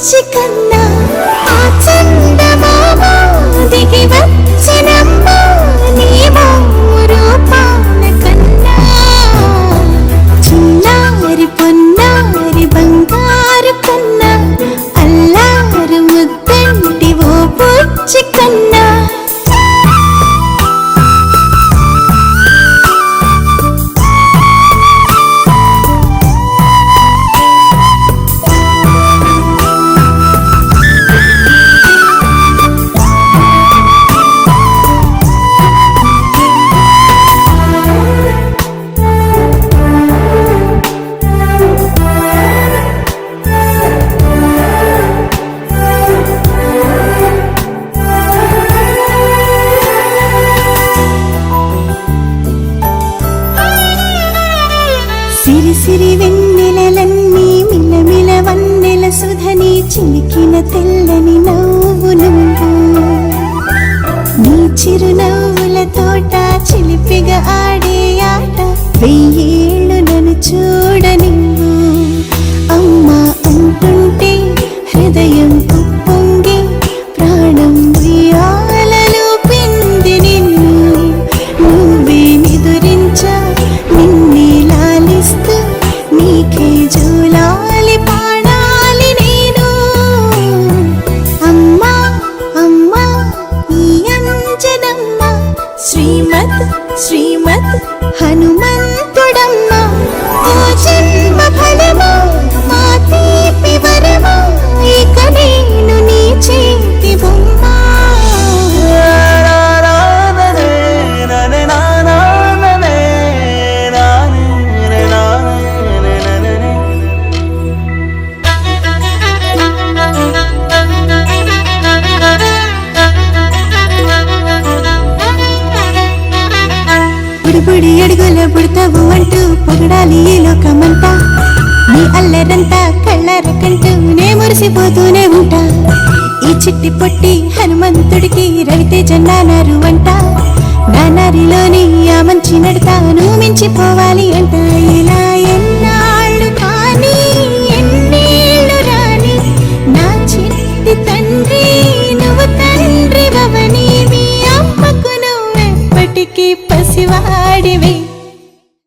బుచ్చి కన్నా ఆ చందమామ దిగి వచ్చినమ్మ నీ రూపాల కన్నా చిన్నారి పొన్నారి బంగారు కన్నా అల్లారు ముద్దంటి ఓ బుచ్చి కన్నా సిరి సిరి వెన్నెలలన్నీ మిలమిల వన్నెల సుధని చిలికిన తెల్లని నవ్వు నువ్వు నీ చిరునవ్వుల తోట చిలిపిగా ఆడే ఆట వెయ్యేళ్ళు నన్ను చూడ నువ్వు అమ్మా అంటుంటే హృదయం పొంగి ప్రాణం ఉయ్యాలలో పిండి నిన్ను నువ్వే నిదురించా నిన్నే లాలిస్తూ నీకే జూలాలి పాడాలి నేను అమ్మా అమ్మా ఈ అంజనమ్మ శ్రీమత్ శ్రీమత్ హనుమంతుడమ్మ ఓ జన్మ ఫలమా మా తీపి వరమా ఇక నేను నీ చేతి బొమ్మ బుడి అడుగుల పుడతావు అంటూ పొగడాలి ఈ లోకమంతా నీ అల్లరంతా కళ్ళరకంటూ నే మురిసిపోతూనే ఉంటా ఈ చిట్టి పొట్టి హనుమంతుడికి రవితేజ నానారు అంట నానారిలోని ఆ మంచి నడతాను మించిపోవాలి అంట ఇలా ఎన్నాళ్ళు కానీ ఎన్నేళ్ళు రాని నా చిట్టి తండ్రి నువ్వు తండ్రి భవని మీ అమ్మకు నువ్వెప్పటికీ పసివాడివి